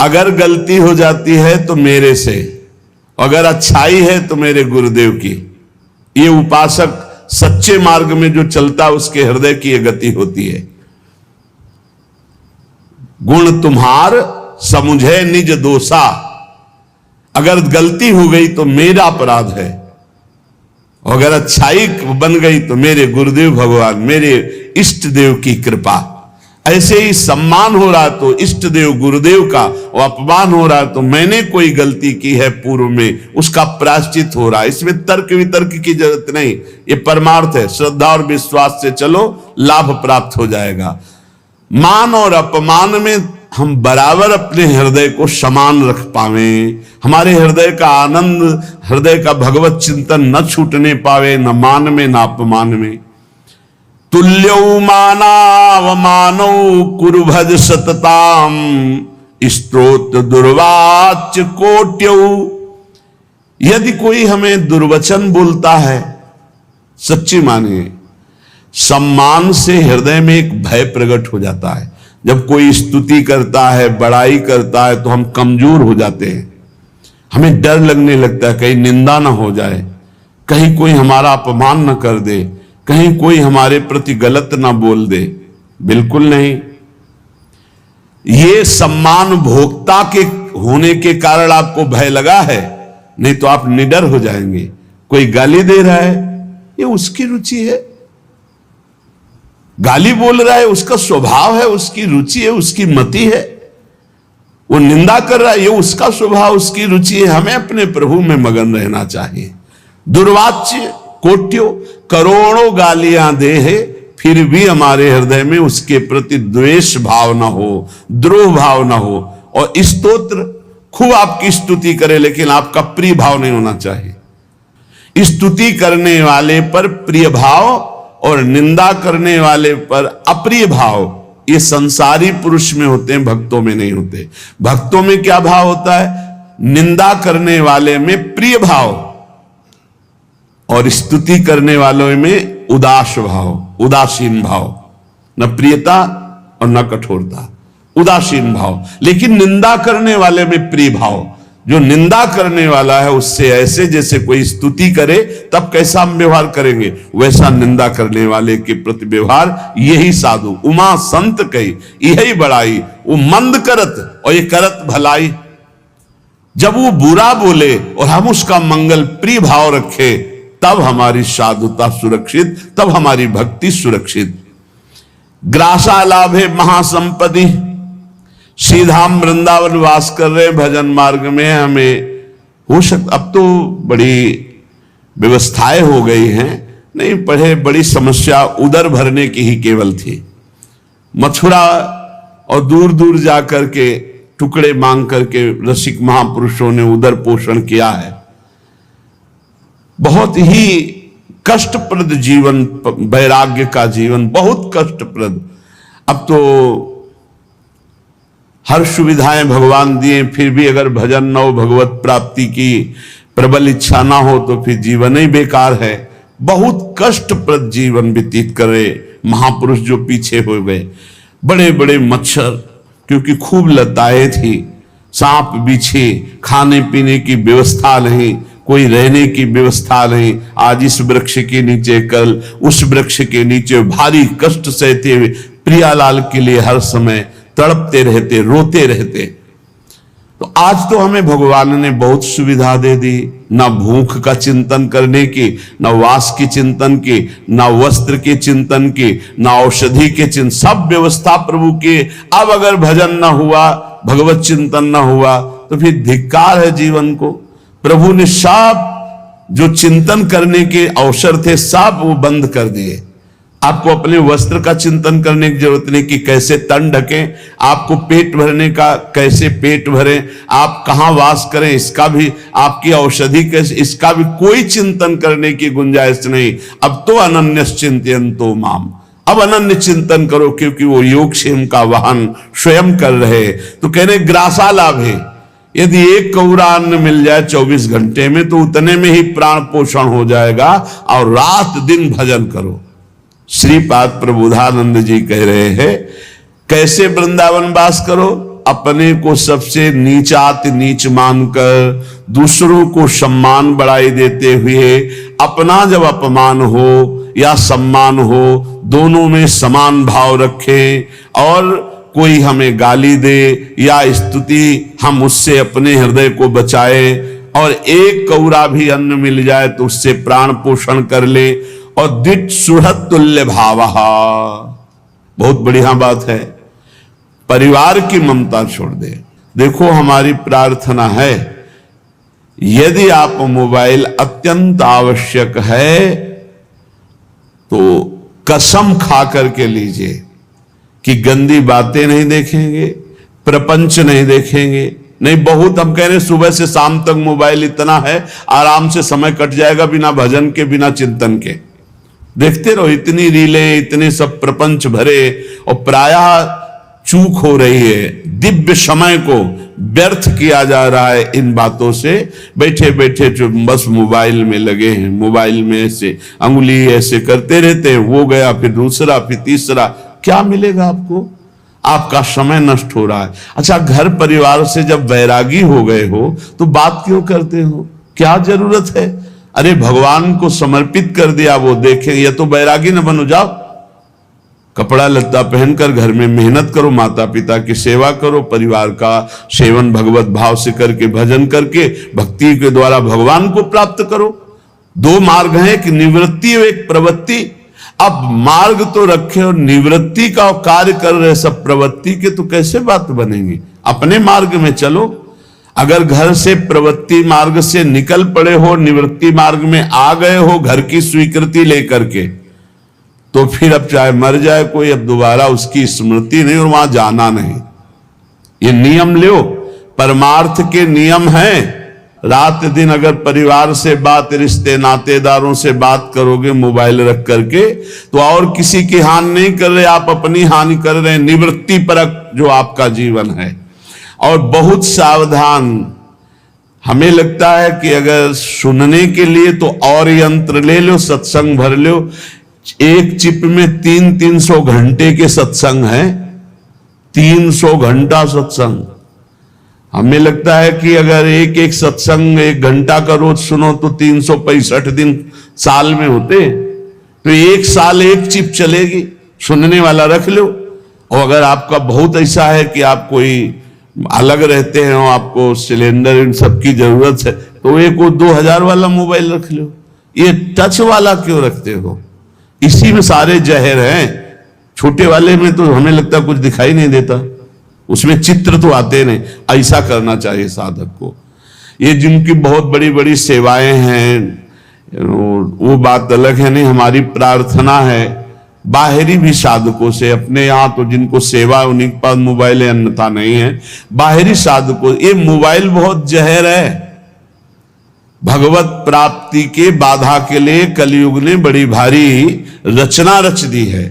अगर गलती हो जाती है तो मेरे से, अगर अच्छाई है तो मेरे गुरुदेव की। ये उपासक सच्चे मार्ग में जो चलता है उसके हृदय की ये गति होती है। गुण तुम्हार समुझे निज दोषा, अगर गलती हो गई तो मेरा अपराध है, अगर अच्छाई बन गई तो मेरे गुरुदेव भगवान, मेरे इष्ट देव की कृपा। ऐसे ही सम्मान हो रहा तो इष्ट देव गुरुदेव का, और अपमान हो रहा तो मैंने कोई गलती की है पूर्व में, उसका प्रायश्चित हो रहा है। इसमें तर्क वितर्क की जरूरत नहीं, ये परमार्थ है। श्रद्धा और विश्वास से चलो, लाभ प्राप्त हो जाएगा। मान और अपमान में हम बराबर अपने हृदय को समान रख पावे, हमारे हृदय का आनंद, हृदय का भगवत चिंतन न छूटने पावे, न मान में न अपमान में। तुल्यौ मानावमानौ कुरुभज सतताम, स्तोत्र दुर्वाच्य कोट्यौ। यदि कोई हमें दुर्वचन बोलता है, सच्ची मानिए, सम्मान से हृदय में एक भय प्रकट हो जाता है। जब कोई स्तुति करता है, बड़ाई करता है, तो हम कमजोर हो जाते हैं। हमें डर लगने लगता है कहीं निंदा ना हो जाए, कहीं कोई हमारा अपमान न कर दे, कहीं कोई हमारे प्रति गलत ना बोल दे। बिल्कुल नहीं। ये सम्मान भोक्ता के होने के कारण आपको भय लगा है, नहीं तो आप निडर हो जाएंगे। कोई गाली दे रहा है, ये उसकी रुचि है। गाली बोल रहा है, उसका स्वभाव है, उसकी रुचि है, उसकी मति है। वो निंदा कर रहा है, ये उसका स्वभाव, उसकी रुचि है। हमें अपने प्रभु में मगन रहना चाहिए। दुर्वाच्य कोट्यो, करोड़ों गालियां दे है, फिर भी हमारे हृदय में उसके प्रति द्वेष भाव ना हो, द्रोह भाव ना हो। और स्तोत्र खूब आपकी स्तुति करे, लेकिन आपका प्रिय भाव नहीं होना चाहिए। स्तुति करने वाले पर प्रिय भाव और निंदा करने वाले पर अप्रिय भाव, ये संसारी पुरुष में होते हैं, भक्तों में नहीं होते। भक्तों में क्या भाव होता है? निंदा करने वाले में प्रिय भाव और स्तुति करने वालों में उदास भाव, उदासीन भाव। न प्रियता और न कठोरता, उदासीन भाव। लेकिन निंदा करने वाले में प्रिय भाव। जो निंदा करने वाला है उससे ऐसे जैसे कोई स्तुति करे, तब कैसा हम व्यवहार करेंगे, वैसा निंदा करने वाले के प्रति व्यवहार। यही साधु उमा संत कही, यही बड़ाई। वो मंद करत और ये करत भलाई। जब वो बुरा बोले और हम उसका मंगल प्रिय भाव रखे, तब हमारी साधुता सुरक्षित, तब हमारी भक्ति सुरक्षित। ग्रासा लाभे महासंपत्ति, सीधा हम वृंदावन वास कर रहे भजन मार्ग में। हमें हो सकता, अब तो बड़ी व्यवस्थाएं हो गई हैं, नहीं पढ़े बड़ी समस्या उदर भरने की ही केवल थी। मथुरा और दूर दूर जाकर के टुकड़े मांग करके रसिक महापुरुषों ने उदर पोषण किया है। बहुत ही कष्टप्रद जीवन, वैराग्य का जीवन बहुत कष्टप्रद। अब तो हर सुविधाएं भगवान दिए, फिर भी अगर भजन न हो, भगवत प्राप्ति की प्रबल इच्छा ना हो, तो फिर जीवन ही बेकार है। बहुत कष्टप्रद जीवन व्यतीत करे महापुरुष जो पीछे हो गए। बड़े बड़े मच्छर, क्योंकि खूब लताएं थी, सांप बिछे, खाने पीने की व्यवस्था नहीं, कोई रहने की व्यवस्था नहीं। आज इस वृक्ष के नीचे, कल उस वृक्ष के नीचे भारी कष्ट सहते हुए प्रियालाल के लिए हर समय तड़पते रहते, रोते रहते। तो आज तो हमें भगवान ने बहुत सुविधा दे दी, ना भूख का चिंतन करने की, ना वास की चिंतन की, ना वस्त्र के चिंतन की, ना औषधि के चिंतन, सब व्यवस्था प्रभु की। अब अगर भजन ना हुआ, भगवत चिंतन ना हुआ, तो फिर धिक्कार है जीवन को। प्रभु ने सब जो चिंतन करने के अवसर थे, सब वो बंद कर दिए। आपको अपने वस्त्र का चिंतन करने की जरूरत नहीं कि कैसे तन ढकें, आपको पेट भरने का कैसे पेट भरें, आप कहां वास करें, इसका भी, आपकी औषधि कैसे, इसका भी कोई चिंतन करने की गुंजाइश नहीं। अब तो अनन्य चिंतयन्तो माम, अब अनन्य चिंतन करो, क्योंकि वो योगक्षेम का वाहन स्वयं कर रहे। तो कहने ग्रासा लाभ है, यदि एक कौरा अन्न मिल जाए 24 घंटे में, तो उतने में ही प्राण पोषण हो जाएगा। और रात दिन भजन करो। श्रीपाद प्रबोधानंद जी कह रहे हैं, कैसे वृंदावन वास करो? अपने को सबसे नीचात नीच मानकर दूसरों को सम्मान बढ़ाई देते हुए अपना जब अपमान हो या सम्मान हो, दोनों में समान भाव रखें और कोई हमें गाली दे या स्तुति, हम उससे अपने हृदय को बचाए और एक कौरा भी अन्न मिल जाए तो उससे प्राण पोषण कर ले। और दिट सुहृद तुल्य भावः, बहुत बढ़िया बात है। परिवार की ममता छोड़ दे। देखो हमारी प्रार्थना है, यदि आप मोबाइल अत्यंत आवश्यक है तो कसम खा करके लीजिए कि गंदी बातें नहीं देखेंगे, प्रपंच नहीं देखेंगे। नहीं, बहुत हम कह रहे सुबह से शाम तक मोबाइल इतना है, आराम से समय कट जाएगा बिना भजन के, बिना चिंतन के। देखते रहो, इतनी रीलें, इतने सब प्रपंच भरे, और प्रायः चूक हो रही है। दिव्य समय को व्यर्थ किया जा रहा है इन बातों से। बैठे बैठे जो बस मोबाइल में लगे हैं, मोबाइल में ऐसे अंगुली ऐसे करते रहते हैं, वो गया फिर दूसरा फिर तीसरा, क्या मिलेगा आपको? आपका समय नष्ट हो रहा है। अच्छा, घर परिवार से जब वैरागी हो गए हो तो बात क्यों करते हो? क्या जरूरत है? अरे भगवान को समर्पित कर दिया, वो देखें। ये तो वैरागी न बनो, जाओ कपड़ा लत्ता पहनकर घर में मेहनत करो, माता पिता की सेवा करो, परिवार का सेवन भगवत भाव से करके, भजन करके, भक्ति के द्वारा भगवान को प्राप्त करो। दो मार्ग हैं, एक निवृत्ति और एक प्रवृत्ति। अब मार्ग तो रखे और निवृत्ति का कार्य कर रहे सब प्रवृत्ति के, तो कैसे बात बनेगी? अपने मार्ग में चलो। अगर घर से प्रवृत्ति मार्ग से निकल पड़े हो, निवृत्ति मार्ग में आ गए हो घर की स्वीकृति लेकर के, तो फिर अब चाहे मर जाए कोई, अब दोबारा उसकी स्मृति नहीं और वहां जाना नहीं। ये नियम लो, परमार्थ के नियम हैं। रात दिन अगर परिवार से बात, रिश्ते नातेदारों से बात करोगे मोबाइल रख करके, तो और किसी की हानि नहीं कर रहे, आप अपनी हानि कर रहे हैं। निवृत्ति परक जो आपका जीवन है। और बहुत सावधान। हमें लगता है कि अगर सुनने के लिए तो और यंत्र ले लो, सत्संग भर लो। एक चिप में 300 घंटे के सत्संग हैं, 300 घंटा सत्संग। हमें लगता है कि अगर एक एक सत्संग 1 घंटा का रोज सुनो तो 365 दिन साल में होते, तो 1 साल 1 चिप चलेगी। सुनने वाला रख लो। और अगर आपका बहुत ऐसा है कि आप कोई अलग रहते हैं और आपको सिलेंडर इन सब की जरूरत है, तो एक वो 2000 वाला मोबाइल रख लो। ये टच वाला क्यों रखते हो? इसी में सारे जहर हैं। छोटे वाले में तो हमें लगता कुछ दिखाई नहीं देता, उसमें चित्र तो आते नहीं। ऐसा करना चाहिए साधक को। ये जिनकी बहुत बड़ी बड़ी सेवाएं हैं वो बात अलग है। नहीं, हमारी प्रार्थना है बाहरी भी साधकों से, अपने यहाँ तो जिनको सेवा उन्हीं के पास मोबाइल है, अन्यथा नहीं है। बाहरी साधकों, ये मोबाइल बहुत जहर है। भगवत प्राप्ति के बाधा के लिए कलयुग ने बड़ी भारी रचना रच दी है।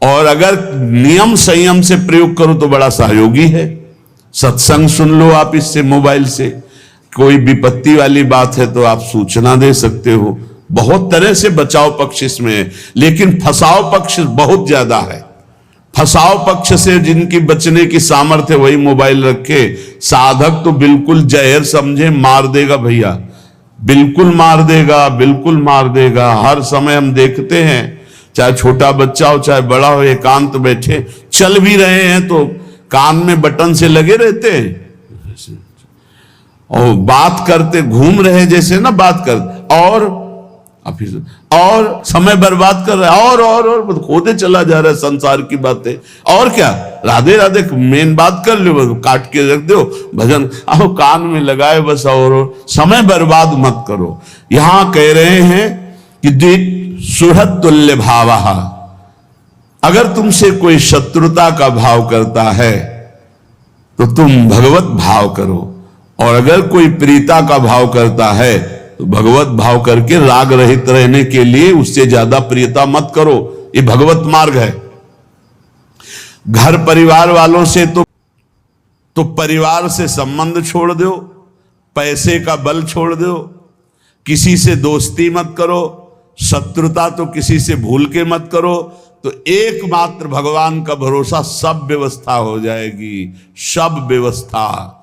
और अगर नियम संयम से प्रयोग करो तो बड़ा सहयोगी है। सत्संग सुन लो आप इससे, मोबाइल से। कोई विपत्ति वाली बात है तो आप सूचना दे सकते हो। बहुत तरह से बचाव पक्ष इसमें है, लेकिन फसाव पक्ष बहुत ज्यादा है। फसाव पक्ष से जिनकी बचने की सामर्थ्य वही मोबाइल रखे। साधक तो बिल्कुल जहर समझे, मार देगा भैया, बिल्कुल मार देगा, बिल्कुल मार देगा। हर समय हम देखते हैं, चाहे छोटा बच्चा हो चाहे बड़ा हो, एकांत बैठे चल भी रहे हैं तो कान में बटन से लगे रहते हैं और बात करते घूम रहे जैसे ना बात कर, और समय बर्बाद कर रहा है, और खोदे चला जा रहा है संसार की बातें। और क्या, राधे राधे मेन बात कर लो, काट के रख दो, भजन आओ कान में लगाए बस, और समय बर्बाद मत करो। यहां कह रहे हैं कि सुहृद तुल्य भावः। अगर तुमसे कोई शत्रुता का भाव करता है तो तुम भगवत भाव करो, और अगर कोई प्रीता का भाव करता है तो भगवत भाव करके राग रहित रहने के लिए उससे ज्यादा प्रियता मत करो। ये भगवत मार्ग है। घर परिवार वालों से तो परिवार से संबंध छोड़ दो, पैसे का बल छोड़ दो, किसी से दोस्ती मत करो, शत्रुता तो किसी से भूल के मत करो, तो एकमात्र भगवान का भरोसा, सब व्यवस्था हो जाएगी, सब व्यवस्था।